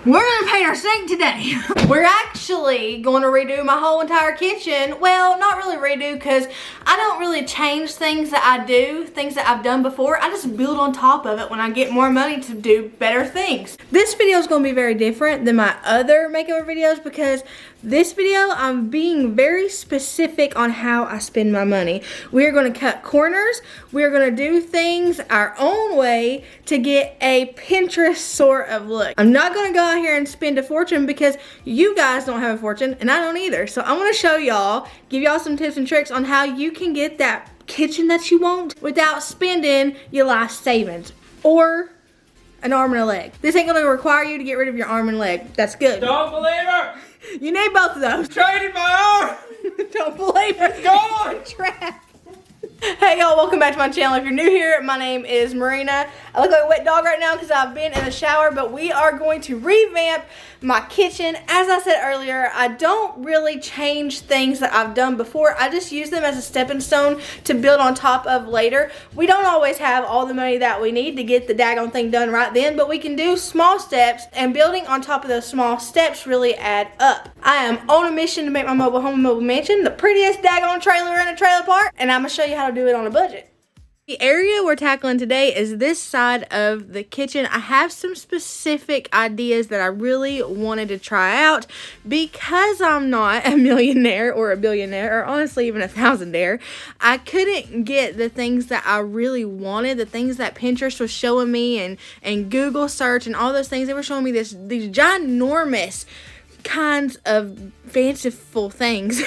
We're gonna paint our sink today. We're actually going to redo my whole entire kitchen. Well, not really redo, because I don't really change things that I do, things that I've done before. I just build on top of it when I get more money to do better things. This video is going to be very different than my other makeover videos, because this video I'm being very specific on how I spend my money. We're going to cut corners. We're going to do things our own way to get a Pinterest sort of look. I'm not going to go out here and spend a fortune because you guys don't have a fortune and I don't either. So I'm going to show y'all, give y'all some tips and tricks on how you can get that kitchen that you want without spending your life savings or an arm and a leg. This ain't going to require you to get rid of your arm and leg. That's good. Don't believe her! You need both of those. Traded my arm! Don't believe it. It's gone! Trap. Hey y'all, welcome back to my channel. If you're new here, my name is Marina. I look like a wet dog right now because I've been in the shower, but we are going to revamp my kitchen. As I said earlier, I don't really change things that I've done before. I just use them as a stepping stone to build on top of later. We don't always have all the money that we need to get the daggone thing done right then, but we can do small steps, and building on top of those small steps really add up. I am on a mission to make my mobile home and mobile mansion the prettiest daggone trailer in a trailer park, and I'm gonna show you how to do it on a budget. The area we're tackling today is this side of the kitchen. I have some specific ideas that I really wanted to try out because I'm not a millionaire or a billionaire or honestly even a thousandaire. I couldn't get the things that I really wanted, the things that Pinterest was showing me and Google search and all those things. They were showing me these ginormous kinds of fanciful things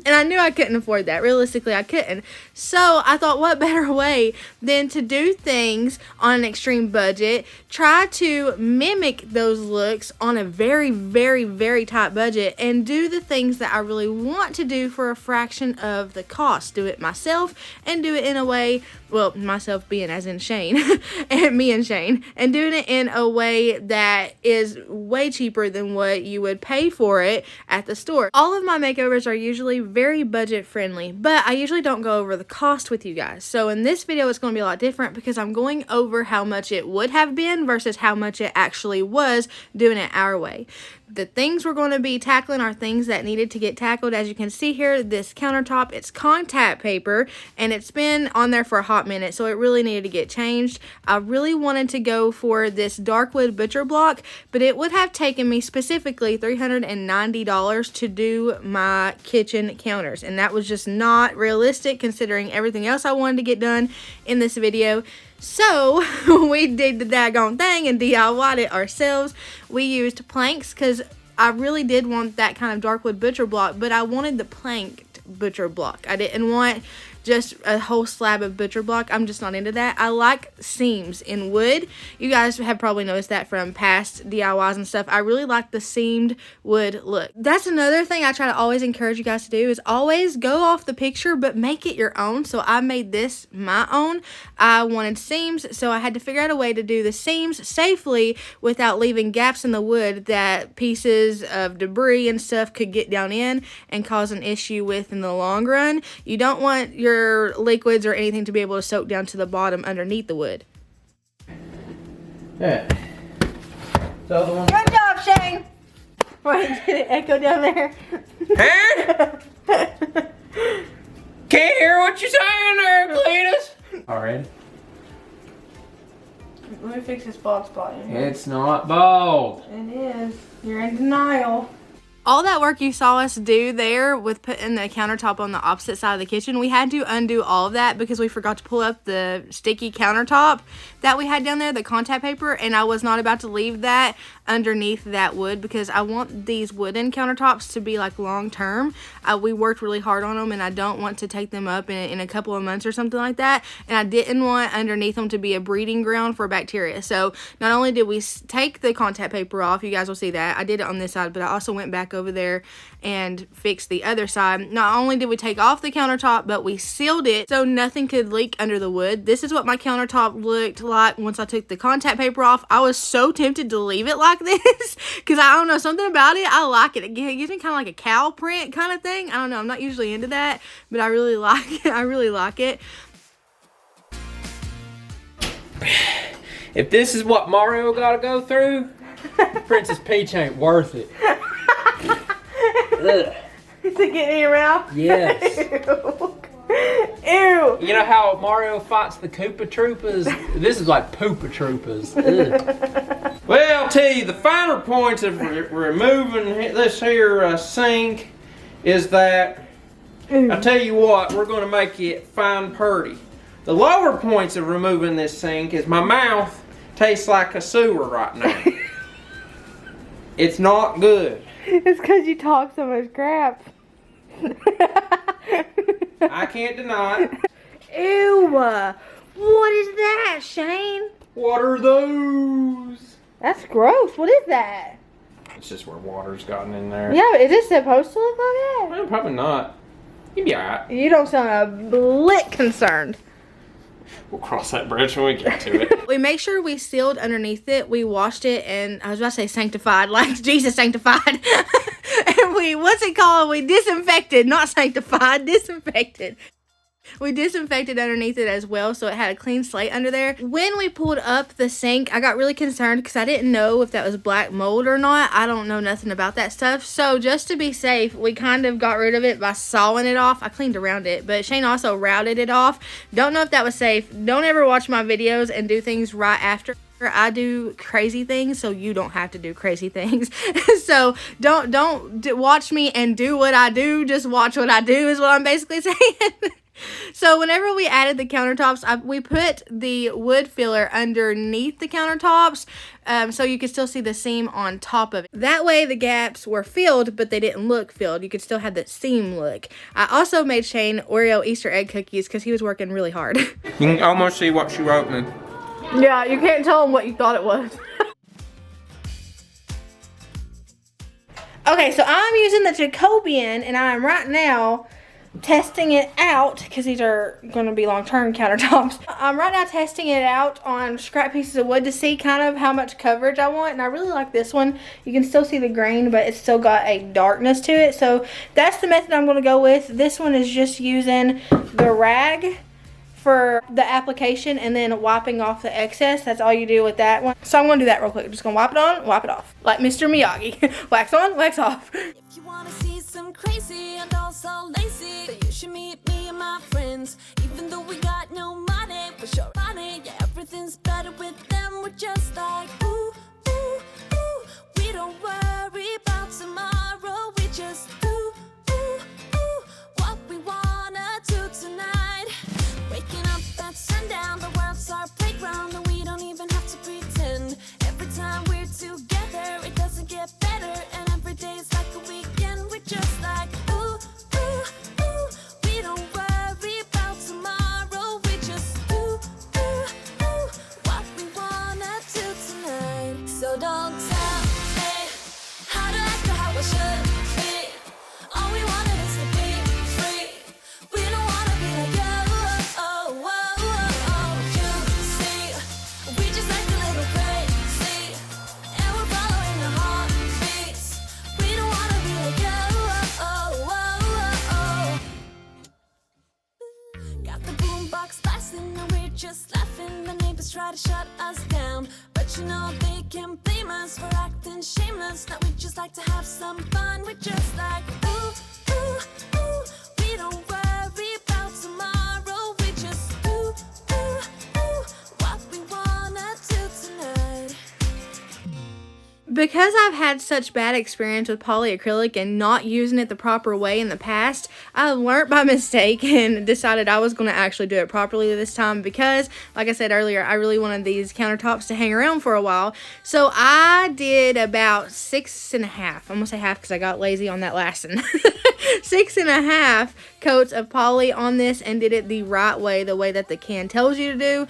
and I knew I couldn't afford that. Realistically, I couldn't. So I thought, what better way than to do things on an extreme budget, try to mimic those looks on a very, very, very tight budget, and do the things that I really want to do for a fraction of the cost. Do it myself and do it in a way, well, myself being as in Shane and me and Shane, and doing it in a way that is way cheaper than what you would pay for it at the store. All of my makeovers are usually very budget friendly, but I usually don't go over the cost with you guys. So in this video, it's going to be a lot different because I'm going over how much it would have been versus how much it actually was doing it our way. The things we're going to be tackling are things that needed to get tackled. As you can see here, this countertop, it's contact paper and it's been on there for a hot minute, so it really needed to get changed. I really wanted to go for this dark wood butcher block, but it would have taken me specifically $390 to do my kitchen counters, and that was just not realistic considering everything else I wanted to get done in this video. So we did the daggone thing and DIY'd it ourselves. We used planks because I really did want that kind of dark wood butcher block, but I wanted the planked butcher block. I didn't want just a whole slab of butcher block. I'm just not into that. I like seams in wood. You guys have probably noticed that from past DIYs and stuff. I really like the seamed wood look. That's another thing I try to always encourage you guys to do, is always go off the picture but make it your own. So I made this my own. I wanted seams, so I had to figure out a way to do the seams safely without leaving gaps in the wood that pieces of debris and stuff could get down in and cause an issue with in the long run. You don't want your liquids or anything to be able to soak down to the bottom underneath the wood. Yeah. So the one. Good job, Shane. Wait, did it echo down there? Huh? Can't hear what you're saying there, Cletus. Alright. Let me fix this bald spot in here. It's not bald. It is. You're in denial. All that work you saw us do there with putting the countertop on the opposite side of the kitchen, we had to undo all of that because we forgot to pull up the sticky countertop that we had down there, the contact paper, and I was not about to leave that underneath that wood because I want these wooden countertops to be like long term. We worked really hard on them and I don't want to take them up in a couple of months or something like that, and I didn't want underneath them to be a breeding ground for bacteria. So not only did we take the contact paper off, you guys will see that I did it on this side, but I also went back over there and fixed the other side. Not only did we take off the countertop, but we sealed it so nothing could leak under the wood. This is what my countertop looked like once I took the contact paper off. I was so tempted to leave it like this because I don't know, something about it, I like it. It gives me kind of like a cow print kind of thing. I don't know, I'm not usually into that, but I really like it. I really like it. If this is what Mario gotta go through, Princess Peach ain't worth it. Ugh. Is it getting in your mouth? Yes. Ew. You know how Mario fights the Koopa Troopas? This is like Poopa Troopas. Ugh. Well, I'll tell you, the finer points of removing this here sink is that, I'll tell you what, we're going to make it fine purty. The lower points of removing this sink is my mouth tastes like a sewer right now. It's not good. It's because you talk so much crap. I can't deny it. Ew. What is that, Shane? What are those? That's gross. What is that? It's just where water's gotten in there. Yeah, but is it supposed to look like that? Well, probably not. You'd be alright. You don't sound a bit concerned. We'll cross that bridge when we get to it. We make sure we sealed underneath it. We washed it, and I was about to say sanctified, like Jesus sanctified. And what's it called? We disinfected, not sanctified, disinfected. We disinfected underneath it as well, so it had a clean slate under there. When we pulled up the sink, I got really concerned because I didn't know if that was black mold or not. I don't know nothing about that stuff. So just to be safe, we kind of got rid of it by sawing it off. I cleaned around it, but Shane also routed it off. Don't know if that was safe. Don't ever watch my videos and do things right after I do crazy things, so you don't have to do crazy things. So don't watch me and do what I do. Just watch what I do is what I'm basically saying. So whenever we added the countertops, we put the wood filler underneath the countertops so you could still see the seam on top of it. That way the gaps were filled, but they didn't look filled. You could still have that seam look. I also made Shane Oreo Easter egg cookies because he was working really hard. You can almost see what she wrote me. Yeah, you can't tell him what you thought it was. Okay, so I'm using the Jacobian, and I'm right now testing it out because these are going to be long-term countertops. I'm right now testing it out on scrap pieces of wood to see kind of how much coverage I want, and I really like this one. You can still see the grain, but it's still got a darkness to it, so that's the method I'm going to go with. This one is just using the rag for the application and then wiping off the excess. That's all you do with that one. So I'm going to do that real quick. I'm just going to wipe it on, wipe it off. Like Mr. Miyagi. Wax on, wax off. If you wanna see some crazy and also lazy, then you should meet me and my friends. Even though we got no money, for sure money, yeah, everything's better with them. We're just like, ooh, ooh, ooh. We don't worry about tomorrow. We just do, ooh, ooh, what we wanna do tonight. Waking up at sundown, the world's our playground, and we don't even have to pretend. Every time we're together, it doesn't get better, and every day's like a weekend. We're just like, ooh, ooh, ooh. We don't worry about tomorrow. We just do, ooh, ooh, what we wanna do tonight. So don't tell me how to act or how I should be. All we wanted is to be free. We don't wanna be like you. We just like a little crazy, and we're following our heartbeats. We don't wanna be like you. Got the boombox blasting, and we're just laughing. The neighbors try to shut us down, but you know they can't blame us for acting shameless. Now we just like to have some fun. We're just like, ooh, ooh, ooh. We don't worry about tomorrow. We just do, ooh, ooh, what we wanna do tonight. Because I've had such bad experience with polyacrylic and not using it the proper way in the past, I learned by mistake and decided I was going to actually do it properly this time because, like I said earlier, I really wanted these countertops to hang around for a while. So I did about 6.5. I'm going to say half because I got lazy on that last one. 6.5 coats of poly on this and did it the right way, the way that the can tells you to do.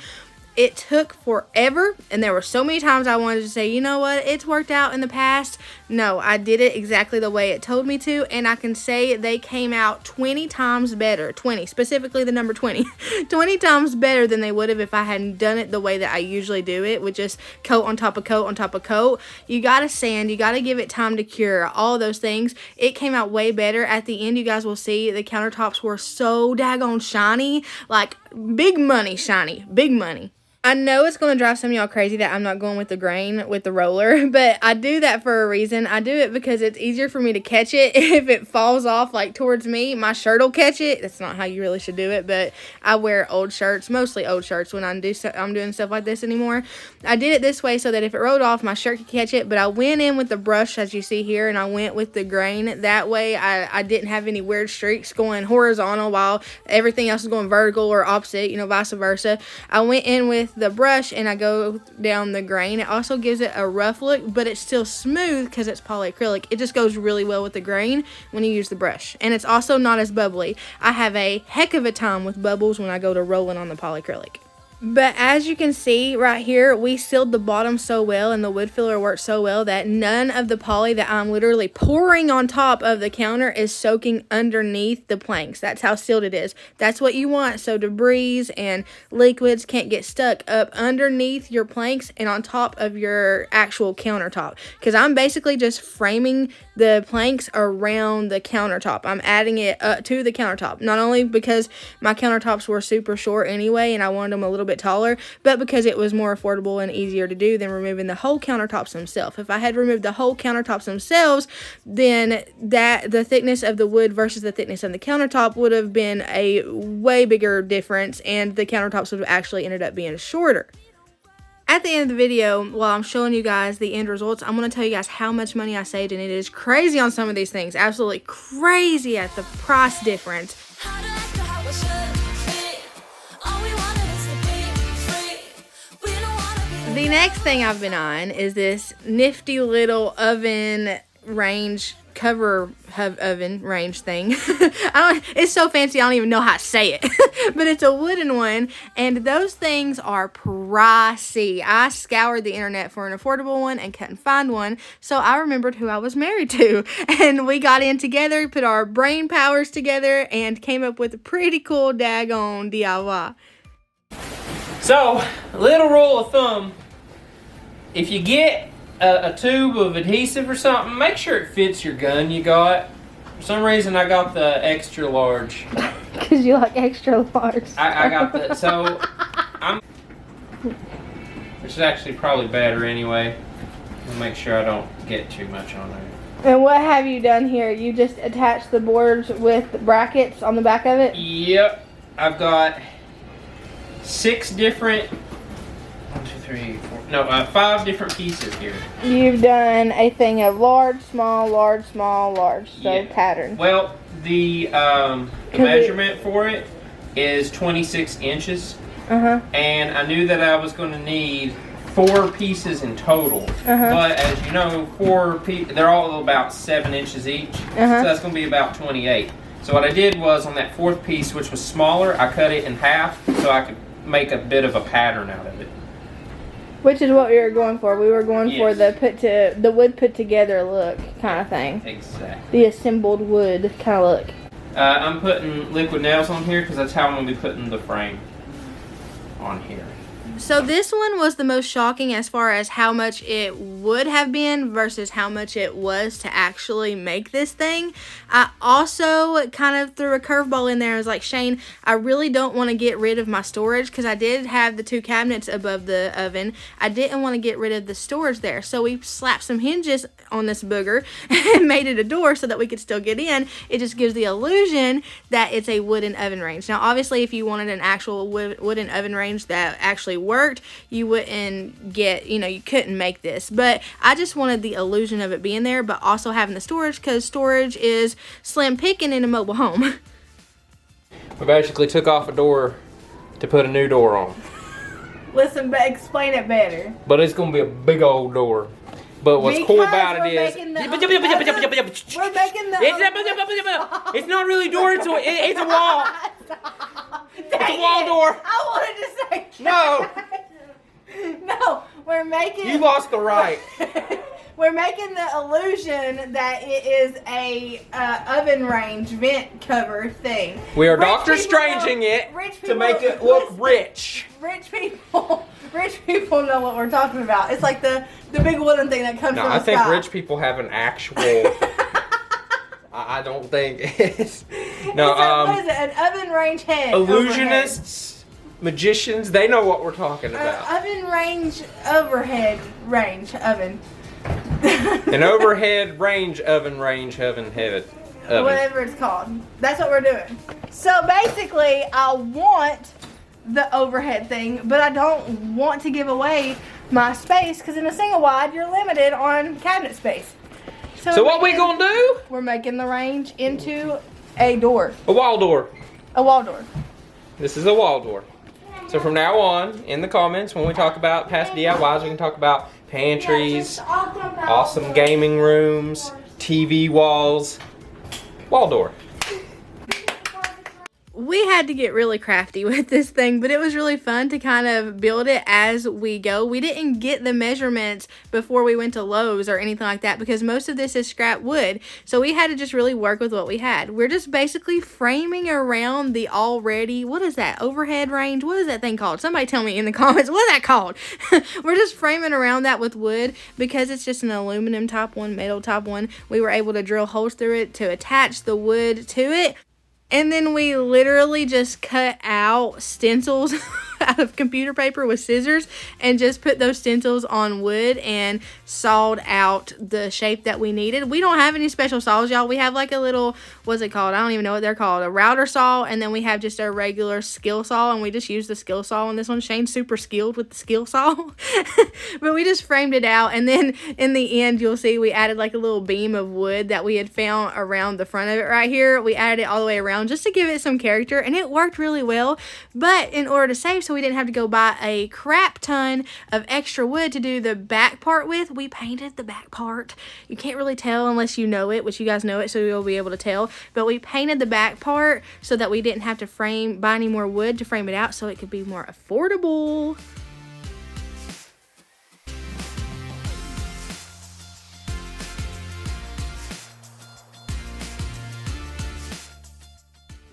It took forever, and there were so many times I wanted to say, you know what, it's worked out in the past. No, I did it exactly the way it told me to, and I can say they came out 20 times better. 20, specifically the number 20. 20 times better than they would have if I hadn't done it the way that I usually do it, with just coat on top of coat on top of coat. You gotta sand, you gotta give it time to cure, all those things. It came out way better. At the end, you guys will see the countertops were so daggone shiny, like big money shiny, big money. I know it's going to drive some of y'all crazy that I'm not going with the grain with the roller, but I do that for a reason. I do it because it's easier for me to catch it. If it falls off like towards me, my shirt will catch it. That's not how you really should do it, but I wear old shirts, mostly old shirts when I'm doing stuff like this anymore. I did it this way so that if it rolled off, my shirt could catch it, but I went in with the brush as you see here, and I went with the grain. That way I didn't have any weird streaks going horizontal while everything else is going vertical or opposite, vice versa. I went in with the brush and I go down the grain. It also gives it a rough look, but it's still smooth because it's polyacrylic. It just goes really well with the grain when you use the brush, and it's also not as bubbly. I have a heck of a time with bubbles when I go to rolling on the polyacrylic. But as you can see right here, we sealed the bottom so well and the wood filler worked so well that none of the poly that I'm literally pouring on top of the counter is soaking underneath the planks. That's how sealed it is. That's what you want, so debris and liquids can't get stuck up underneath your planks and on top of your actual countertop. Because I'm basically just framing the planks around the countertop. I'm adding it up to the countertop. Not only because my countertops were super short anyway and I wanted them a little bit taller, but because it was more affordable and easier to do than removing the whole countertops themselves. If I had removed the whole countertops themselves, then the thickness of the wood versus the thickness of the countertop would have been a way bigger difference, and the countertops would have actually ended up being shorter. At the end of the video, while I'm showing you guys the end results, I'm going to tell you guys how much money I saved, and it is crazy on some of these things. Absolutely crazy at the price difference. The next thing I've been on is this nifty little oven range cover oven range thing. It's so fancy I don't even know how to say it. But it's a wooden one, and those things are pricey. I scoured the internet for an affordable one and couldn't find one, so I remembered who I was married to, and we got in together, put our brain powers together, and came up with a pretty cool daggone DIY. So, a little rule of thumb, if you get a tube of adhesive or something, make sure it fits your gun you got. For some reason, I got the extra large. Because you like extra large. I got the, so, which is actually probably better anyway. I'll make sure I don't get too much on there. And what have you done here? You just attached the boards with brackets on the back of it? Yep. I've got 6 different, 5 different pieces here. You've done a thing of large, small, large, small, large, so yeah. Pattern. Well, the measurement for it is 26 inches. And I knew that I was going to need 4 pieces in total. But as you know, 4 pieces, they're all about 7 inches each. So that's going to be about 28. So what I did was on that 4th piece, which was smaller, I cut it in half so I could make a bit of a pattern out of it. Which is what we were going for. We were going for the wood put together look kind of thing. Exactly. The assembled wood kind of look. I'm putting liquid nails on here because that's how I'm going to be putting the frame on here. So this one was the most shocking as far as how much it would have been versus how much it was to actually make this thing. I also kind of threw a curveball in there. I was like, Shane, I really don't want to get rid of my storage because I did have the 2 cabinets above the oven. I didn't want to get rid of the storage there. So we slapped some hinges on this booger and made it a door so that we could still get in. It just gives the illusion that it's a wooden oven range. Now, obviously, if you wanted an actual wooden oven range that actually worked, you wouldn't get, you couldn't make this. But I just wanted the illusion of it being there, but also having the storage, because storage is slim picking in a mobile home. We basically took off a door to put a new door on. Listen, but explain it better. But it's going to be a big old door. But what's cool about it is... We're making the... It's not really a door, it's a wall. It's a wall door. I wanted to say that. No, we're making... You lost the right. We're making the illusion that it is a oven range vent cover thing. We are Doctor Stranging it to make it look rich. Rich people know what we're talking about. It's like the big wooden thing that comes from the I think sky. rich people have an actual... I don't think it's... No, what is it? An oven range head. Illusionists magicians, they know what we're talking about. Oven range, overhead range oven. An overhead range oven head. Whatever it's called. That's what we're doing. So basically, I want the overhead thing, but I don't want to give away my space because in a single wide, you're limited on cabinet space. So what we gonna do? We're making the range into a door. A wall door. A wall door. This is a wall door. So from now on, in the comments, when we talk about past DIYs, we can talk about pantries, awesome gaming rooms, TV walls, wall door. We had to get really crafty with this thing, but it was really fun to kind of build it as we go. We didn't get the measurements before we went to Lowe's or anything like that because most of this is scrap wood. So we had to just really work with what we had. We're just basically framing around the already, what is that, overhead range? What is that thing called? Somebody tell me in the comments, what is that called? We're just framing around that with wood because it's just an aluminum top one, metal top one. We were able to drill holes through it to attach the wood to it. And then we literally just cut out stencils out of computer paper with scissors and just put those stencils on wood and sawed out the shape that we needed. We don't have any special saws, y'all. We have like a little, what's it called? I don't even know what they're called. A router saw, and then we have just a regular skill saw, and we just use the skill saw on this one. Shane's super skilled with the skill saw. But we just framed it out, and then in the end, you'll see we added like a little beam of wood that we had found around the front of it right here. We added it all the way around just to give it some character, and it worked really well. But in order to save so we didn't have to go buy a crap ton of extra wood to do the back part with, we painted the back part. You can't really tell unless you know it, which you guys know it, so you'll be able to tell. But we painted the back part so that we didn't have to buy any more wood to frame it out, so it could be more affordable.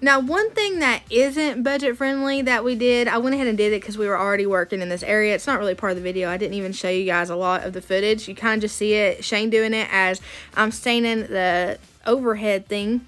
Now, one thing that isn't budget friendly that we did, I went ahead and did it because we were already working in this area. It's not really part of the video. I didn't even show you guys a lot of the footage. You kind of just see it, Shane doing it as I'm staining the overhead thing.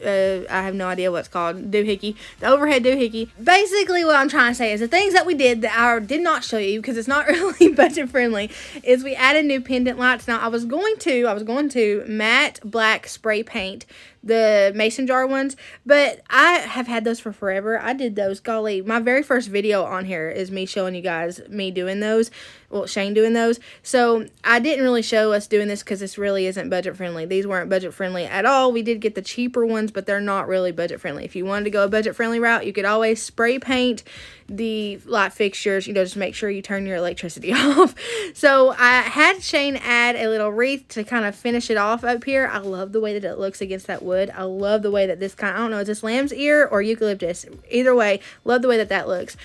I have no idea what it's called, doohickey, the overhead doohickey. Basically what I'm trying to say is the things that we did that I did not show you because it's not really budget friendly is we added new pendant lights. Now I was going to matte black spray paint the mason jar ones, but I have had those for forever. I did those, golly, my very first video on here is me showing you guys me doing those, well, Shane doing those. So I didn't really show us doing this because this really isn't budget friendly. These weren't budget friendly at all. We did get the cheaper ones, but they're not really budget friendly. If you wanted to go a budget friendly route, you could always spray paint the light fixtures, you know, just make sure you turn your electricity off. So I had Shane add a little wreath to kind of finish it off up here. I love the way that it looks against that wood. I love the way that this kind of, I don't know, is this lamb's ear or eucalyptus? Either way, love the way that that looks.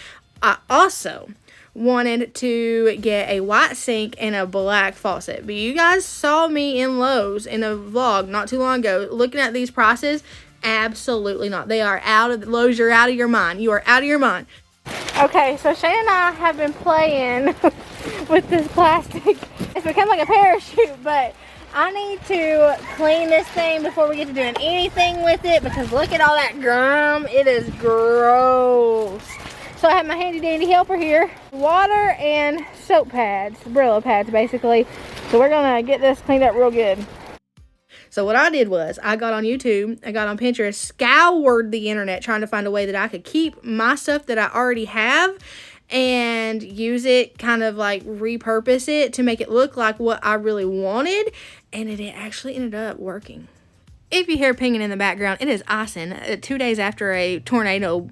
I also wanted to get a white sink and a black faucet, but you guys saw me in Lowe's in a vlog not too long ago looking at these prices. Absolutely not. They are out of Lowe's. You're out of your mind. You are out of your mind. Okay, so Shane and I have been playing with this plastic. It's become like a parachute, but I need to clean this thing before we get to doing anything with it because look at all that gum. It is gross. So I have my handy dandy helper here. Water and soap pads, Brillo pads basically. So we're gonna get this cleaned up real good. So what I did was I got on YouTube, I got on Pinterest, scoured the internet trying to find a way that I could keep my stuff that I already have and use it, kind of like repurpose it to make it look like what I really wanted, and it actually ended up working. If you hear pinging in the background, it is icing. 2 days after a tornado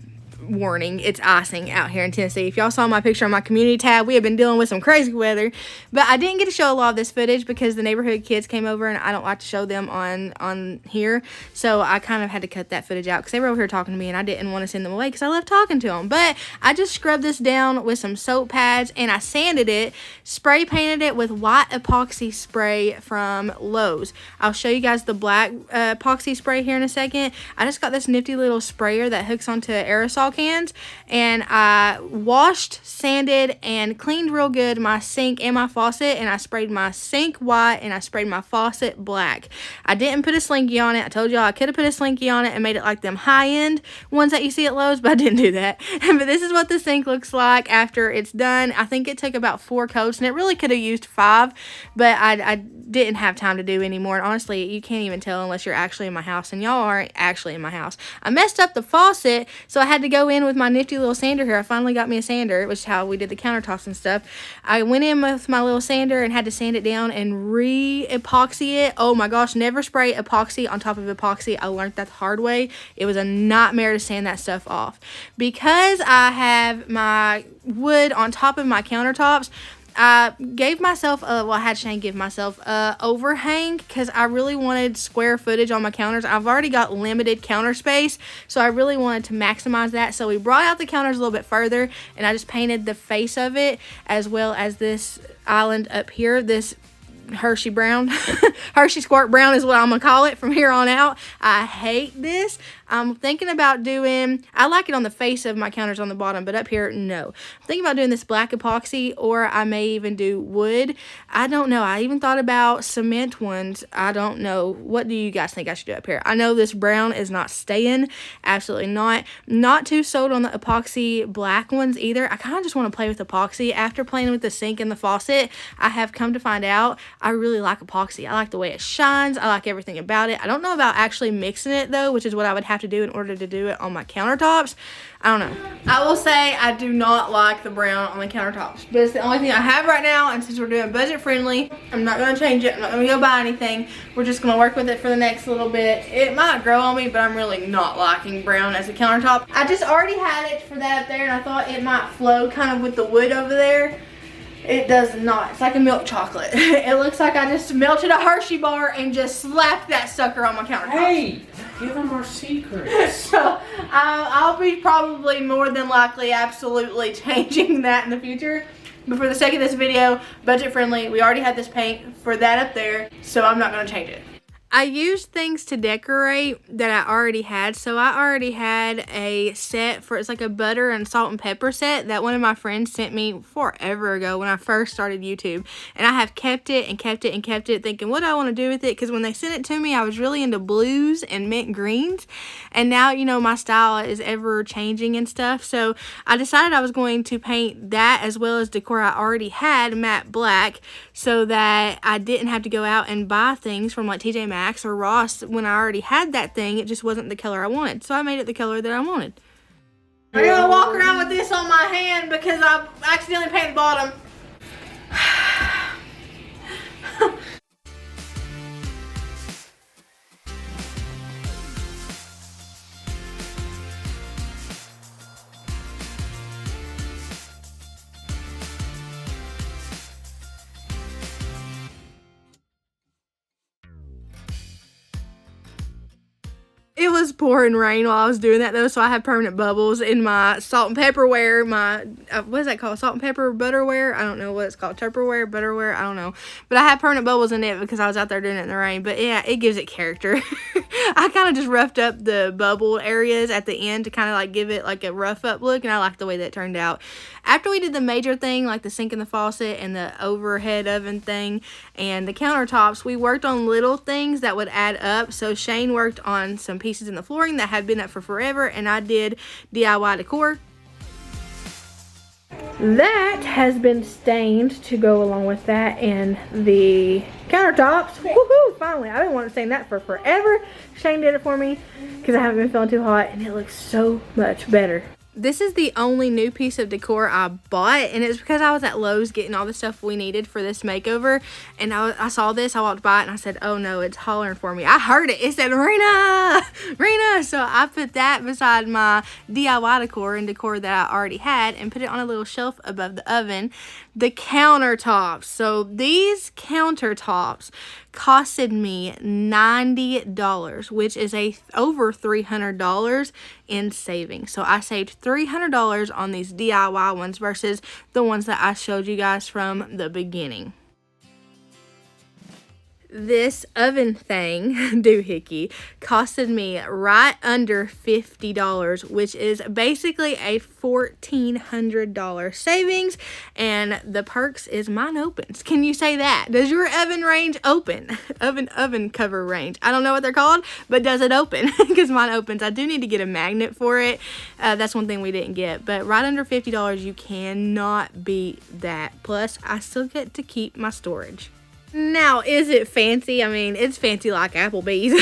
warning, it's icing out here in Tennessee. If y'all saw my picture on my community tab, we have been dealing with some crazy weather, but I didn't get to show a lot of this footage because the neighborhood kids came over and I don't like to show them on here, so I kind of had to cut that footage out because they were over here talking to me and I didn't want to send them away because I love talking to them. But I just scrubbed this down with some soap pads and I sanded it, spray painted it with white epoxy spray from Lowe's. I'll show you guys the black epoxy spray here in a second. I just got this nifty little sprayer that hooks onto aerosol cans, and I washed, sanded, and cleaned real good my sink and my faucet, and I sprayed my sink white and I sprayed my faucet black. I didn't put a slinky on it. I told y'all I could have put a slinky on it and made it like them high-end ones that you see at Lowe's, but I didn't do that. But this is what the sink looks like after it's done. I think it took about 4 coats, and it really could have used 5, but I didn't have time to do any more. And honestly, you can't even tell unless you're actually in my house, and y'all aren't actually in my house. I messed up the faucet, so I had to go in with my nifty little sander here. I finally got me a sander, which is how we did the countertops and stuff. I went in with my little sander and had to sand it down and re-epoxy it. Oh my gosh, never spray epoxy on top of epoxy. I learned that the hard way. It was a nightmare to sand that stuff off. Because I have my wood on top of my countertops, I gave myself I had Shane give myself a overhang because I really wanted square footage on my counters. I've already got limited counter space, so I really wanted to maximize that. So we brought out the counters a little bit further, and I just painted the face of it as well as this island up here, this Hershey brown. Hershey squirt brown is what I'm gonna call it from here on out. I hate this. I'm thinking about doing, I like it on the face of my counters on the bottom, but up here, no. I'm thinking about doing this black epoxy, or I may even do wood. I don't know. I even thought about cement ones. I don't know. What do you guys think I should do up here? I know this brown is not staying. Absolutely not. Not too sold on the epoxy black ones either. I kind of just want to play with epoxy. After playing with the sink and the faucet, I have come to find out I really like epoxy. I like the way it shines. I like everything about it. I don't know about actually mixing it though, which is what I would have to do in order to do it on my countertops. I don't know. I will say I do not like the brown on the countertops, but it's the only thing I have right now, and since we're doing budget friendly, I'm not going to change it. I'm not going to go buy anything. We're just going to work with it for the next little bit. It might grow on me, but I'm really not liking brown as a countertop. I just already had it for that up there, and I thought it might flow kind of with the wood over there. It does not. It's like a milk chocolate. It looks like I just melted a Hershey bar and just slapped that sucker on my countertop. Hey, give them our secrets. So I'll be probably more than likely absolutely changing that in the future. But for the sake of this video, budget friendly, we already had this paint for that up there, so I'm not going to change it. I used things to decorate that I already had. So I already had a set for, it's like a butter and salt and pepper set that one of my friends sent me forever ago when I first started YouTube. And I have kept it and kept it and kept it, thinking, what do I want to do with it? Because when they sent it to me, I was really into blues and mint greens. And now, you know, my style is ever changing and stuff. So I decided I was going to paint that as well as decor I already had matte black, so that I didn't have to go out and buy things from like TJ Maxx or Ross when I already had that thing. It just wasn't the color I wanted, so I made it the color that I wanted. I'm gonna walk around with this on my hand because I accidentally painted the bottom. It was pouring rain while I was doing that though, so I have permanent bubbles in my salt and pepperware, my, what is that called? Salt and pepper butterware? I don't know what it's called. Tupperware, butterware, I don't know. But I have permanent bubbles in it because I was out there doing it in the rain. But yeah, it gives it character. I kind of just roughed up the bubble areas at the end to kind of like give it like a rough up look, and I like the way that turned out. After we did the major thing, like the sink and the faucet and the overhead oven thing and the countertops, we worked on little things that would add up. So Shane worked on some pieces in the flooring that had been up for forever, and I did DIY decor. That has been stained to go along with that, and the countertops, woohoo, finally. I've been wanting to stain that for forever. Shane did it for me because I haven't been feeling too hot, and it looks so much better. This is the only new piece of decor I bought, and it's because I was at Lowe's getting all the stuff we needed for this makeover, and I saw this, I walked by it, and I said, oh no, it's hollering for me. I heard it. It said, Merina! Merina! So I put that beside my DIY decor and decor that I already had and put it on a little shelf above the oven. The countertops. So these countertops costed me $90, which is over $300 in savings. So I saved $300 on these DIY ones versus the ones that I showed you guys from the beginning. This oven thing, doohickey, costed me right under $50, which is basically a $1,400 savings, and the perks is mine opens. Can you say that? Does your oven range open? Oven cover range. I don't know what they're called, but does it open? Because mine opens. I do need to get a magnet for it. That's one thing we didn't get, but right under $50, you cannot beat that. Plus, I still get to keep my storage. Now, is it fancy? I mean, it's fancy like Applebee's.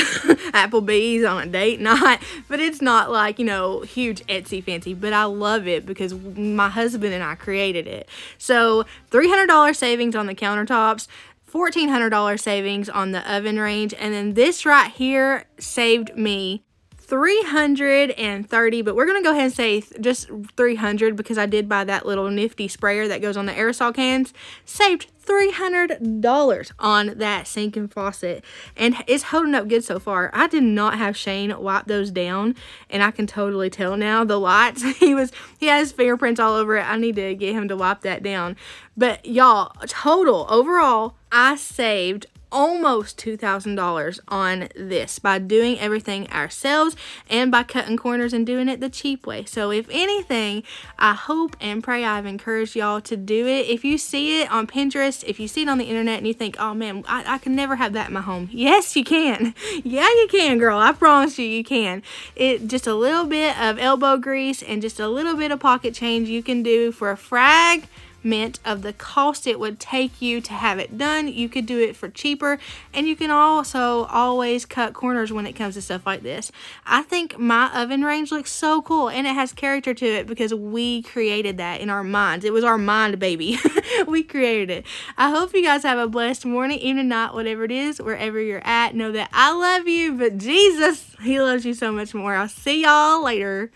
Applebee's on a date night. But it's not like, you know, huge Etsy fancy. But I love it because my husband and I created it. So, $300 savings on the countertops. $1,400 savings on the oven range. And then this right here saved me $330, but we're going to go ahead and say just $300 because I did buy that little nifty sprayer that goes on the aerosol cans. Saved $300 on that sink and faucet, and it's holding up good so far. I did not have Shane wipe those down, and I can totally tell now. The lights, he had his fingerprints all over it. I need to get him to wipe that down. But y'all, total overall, I saved almost $2,000 on this by doing everything ourselves and by cutting corners and doing it the cheap way. So if anything, I hope and pray I've encouraged y'all to do it. If you see it on Pinterest, if you see it on the internet and you think, oh man, I can never have that in my home. Yes, you can. Yeah, you can, girl. I promise you can. It just a little bit of elbow grease and just a little bit of pocket change you can do for a fragment of the cost it would take you to have it done. You could do it for cheaper, and you can also always cut corners when it comes to stuff like this. I think my oven range looks so cool, and it has character to it because we created that in our minds. It was our mind baby. We created it. I hope you guys have a blessed morning, evening, night, whatever it is, wherever you're at. Know that I love you, but Jesus, he loves you so much more. I'll see y'all later.